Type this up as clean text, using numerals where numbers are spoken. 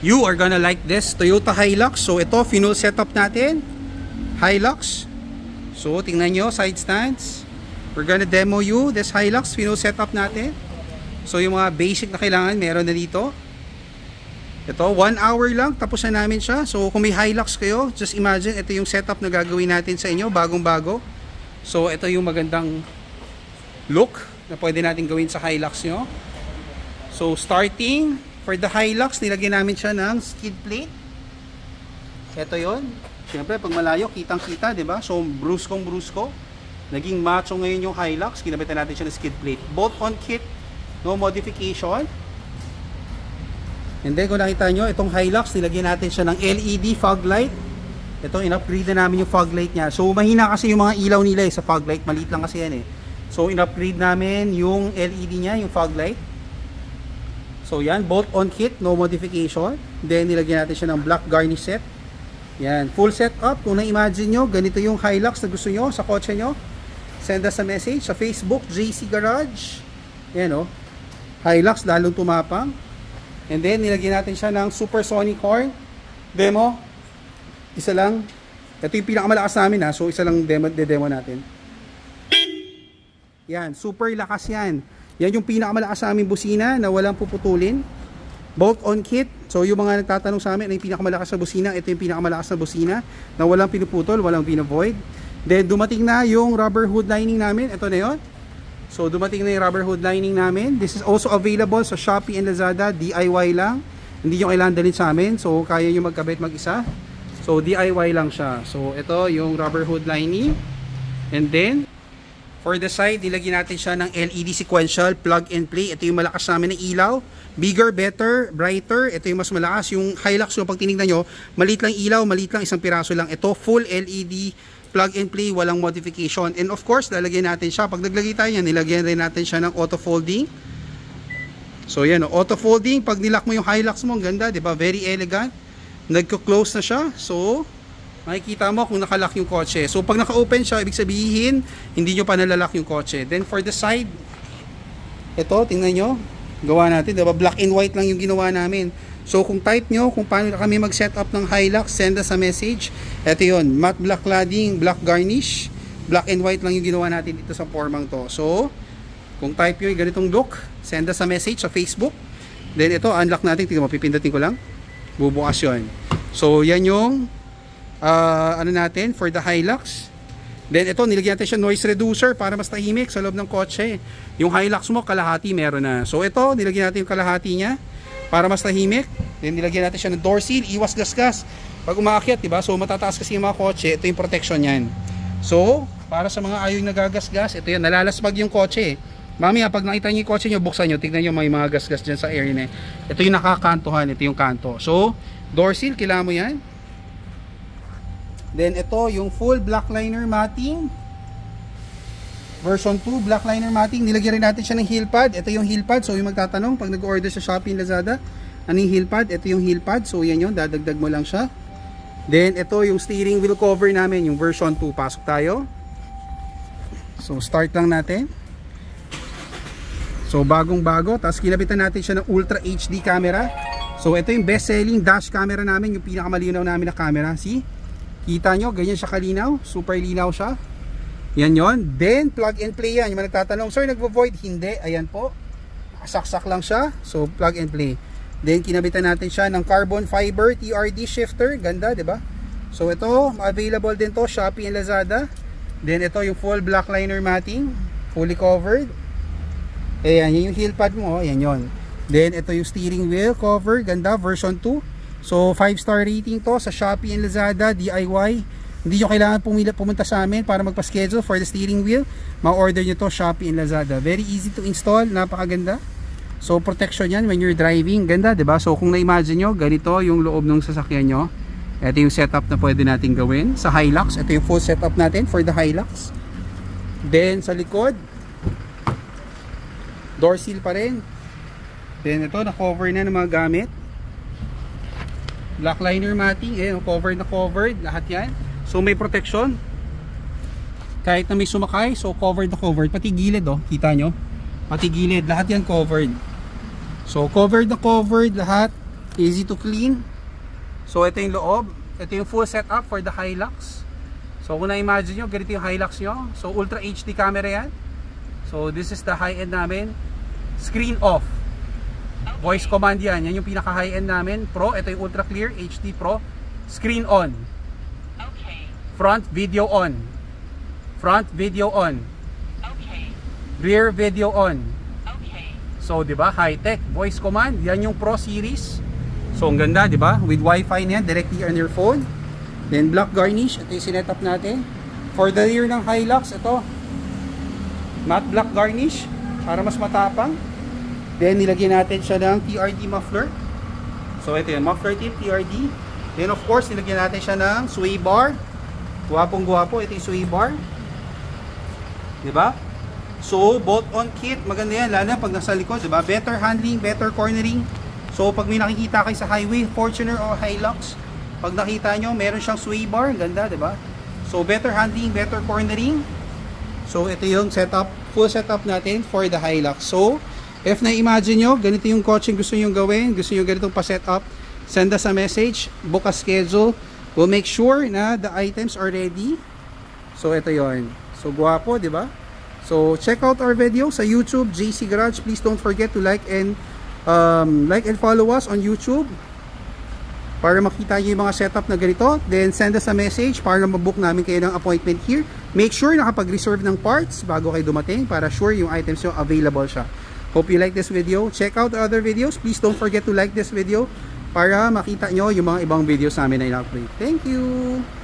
You are gonna like this Toyota Hilux. So ito, final setup natin. Hilux. So tingnan nyo, side stands. We're gonna demo you this Hilux final setup natin. So yung mga basic na kailangan meron na dito. Ito, 1 hour lang, tapos na namin siya. So kung may Hilux kayo, just imagine, ito yung setup na gagawin natin sa inyo, bagong bago. So ito yung magandang look na pwede natin gawin sa Hilux nyo. So starting for the Hilux, nilagyan namin siya ng skid plate. Ito yon. Siyempre pag malayo, kitang kita, diba? So brusko. Naging macho ngayon yung Hilux, kinabitan natin siya ng skid plate. Bolt on kit, no modification. And then kung nakita nyo, itong Hilux, nilagyan natin siya ng LED fog light. Ito, in-upgrade na namin yung fog light niya. So mahina kasi yung mga ilaw nila sa fog light, maliit lang kasi yan eh. So in-upgrade namin yung LED niya, yung fog light. So yan, bolt on kit, no modification. Then nilagyan natin siya ng black garnish set. Yan, full setup. Kung na-imagine nyo, ganito yung Hilux na gusto nyo sa kotse nyo, send us a message sa Facebook, JC Garage. Yan o, Hilux lalong tumapang. And then nilagyan natin siya ng supersonic horn. Demo, isa lang. Ito yung pinakamalakas namin ha, so isa lang demo natin. Yan, super lakas yan. Yan yung pinakamalakas sa aming busina na walang puputulin. Bolt on kit. So yung mga nagtatanong sa amin, ano yung pinakamalakas na busina? Ito yung pinakamalakas na busina na walang pinuputol, walang pinavoid. Then dumating na yung rubber hood lining namin. Ito na yun. So dumating na yung rubber hood lining namin. This is also available sa Shopee and Lazada. DIY lang. Hindi nyo kailangan dalhin sa amin. So kaya nyo magkabit mag-isa. So DIY lang siya. So ito yung rubber hood lining. And then for the side, nilagyan natin siya ng LED sequential plug and play. Ito yung malakas namin ng ilaw. Bigger, better, brighter. Ito yung mas malakas. Yung Hilux yung pag tinignan nyo, maliit lang ilaw, maliit lang, isang piraso lang. Ito full LED plug and play, walang modification. And of course, lalagyan natin siya. Pag naglagay tayo yan, nilagyan rin natin siya ng auto folding. So yan, auto folding. Pag nilock mo yung Hilux mo, ang ganda, diba? Very elegant. Nagko-close na siya. So makikita mo kung nakalock yung kotse. So pag naka-open siya, ibig sabihin hindi nyo pa nalalock yung kotse. Then for the side, ito, tingnan nyo, gawa natin, diba? Black and white lang yung ginawa namin. So kung type nyo kung paano kami mag-set up ng Hilux, send us a message. Ito yun, matte black cladding, black garnish, black and white lang yung ginawa natin dito sa formang to. So kung type nyo yung ganitong look, send us a message sa Facebook. Then ito, unlock natin, tingnan mo, pipindutin ko lang, bubukas yun. So yan yung ano natin for the Hilux. Then ito, nilagyan natin siya noise reducer para mas tahimik sa loob ng kotse. Yung Hilux mo, kalahati meron na. So ito, nilagyan natin yung kalahati niya para mas tahimik. Then nilagyan natin siya ng door seal, iwas gasgas pag umaakyat, diba? So matataas kasi yung mga kotse, ito yung protection yan. So para sa mga ayaw nagagasgas, ito yan, nalalasbag yung kotse. Mamaya pag nakita niyo yung kotse nyo, buksan nyo, tignan nyo may mga gasgas dyan sa air na. Ito yung nakakantuhan, ito yung kanto. So door seal, kailangan mo yan. Then ito yung full black liner matting, version 2 black liner matting. Nilagyan rin natin siya ng heel pad. Ito yung heel pad. So yung magtatanong pag nag-order sa Shopee and Lazada, ano yung heel pad? Ito yung heel pad. So yan yun, dadagdag mo lang siya. Then ito yung steering wheel cover namin, yung version 2. Pasok tayo. So start lang natin. So bagong bago. Tapos kinabitan natin siya ng Ultra HD camera. So ito yung best selling dash camera namin, yung pinakamalinaw namin na camera. See? Kita nyo, ganyan siya kalinaw. Super linaw siya. Yan yon. Then plug and play yan. Yung mga nagtatanong, sir, nagvo-void? Hindi. Ayan po. Saksak lang siya. So plug and play. Then kinabitan natin siya ng carbon fiber TRD shifter. Ganda, diba? So ito, available din to Shopee and Lazada. Then ito yung full black liner matting, fully covered. Ayan, yun yung heel pad mo. Ayan yon. Then ito yung steering wheel cover. Ganda, version 2. So 5-star rating to sa Shopee and Lazada, DIY. Hindi nyo kailangan pumunta sa amin para magpa-schedule for the steering wheel. Ma-order nyo to Shopee and Lazada. Very easy to install, napakaganda. So protection yan when you're driving. Ganda, diba? So kung na-imagine nyo, ganito yung loob ng sasakyan nyo. Ito yung setup na pwede natin gawin sa Hilux. Ito yung full setup natin for the Hilux. Then sa likod, door seal pa rin. Then ito, na-cover na ng mga gamit. Black liner matting, covered na covered, lahat yan. So may protection. Kahit na may sumakay, so covered na covered. Pati gilid, oh, kita nyo? Pati gilid, lahat yan covered. So covered na covered, lahat. Easy to clean. So ito yung loob. Ito yung full setup for the Hilux. So kung na-imagine nyo, ganito yung Hilux nyo. So Ultra HD camera yan. So this is the high-end namin. Screen off. Voice command yan. Yan yung pinaka high-end namin. Pro. Ito yung Ultra Clear HD Pro. Screen on. Front video on. Front video on. Rear video on. So, di ba? High-tech voice command. Yan yung Pro series. So, ang ganda, di ba? With Wi-Fi niyan, directly on your phone. Then, black garnish. Ito yung sinetup natin. For the rear ng Hilux, ito. Matte black garnish. Para mas matapang. Then, nilagyan natin siya ng TRD muffler. So, ito yung muffler tip, TRD. Then, of course, nilagyan natin siya ng sway bar. Guwapong-guwapo. Ito yung sway bar. Di ba? So, bolt-on kit. Maganda yan. Lalo na pag nasa likod. Di ba? Better handling, better cornering. So, pag may nakikita kayo sa highway, Fortuner o Hilux, pag nakita nyo, meron siyang sway bar. Ganda, di ba? So, better handling, better cornering. So, ito yung setup, full setup natin for the Hilux. So, if na-imagine nyo, ganito yung coaching gusto nyo gawin, gusto nyo ganitong pa-setup, send us a message, book a schedule. We'll make sure na the items are ready. So, ito yon. So, guwapo, di ba? So, check out our video sa YouTube, JC Garage. Please don't forget to like and follow us on YouTube para makita nyo yung mga setup na ganito. Then send us a message para mabook namin kayo ng appointment here. Make sure nakapag-reserve ng parts bago kayo dumating para sure yung items nyo available siya. Hope you like this video. Check out the other videos. Please don't forget to like this video para makita nyo yung mga ibang videos namin na in-upload. Thank you!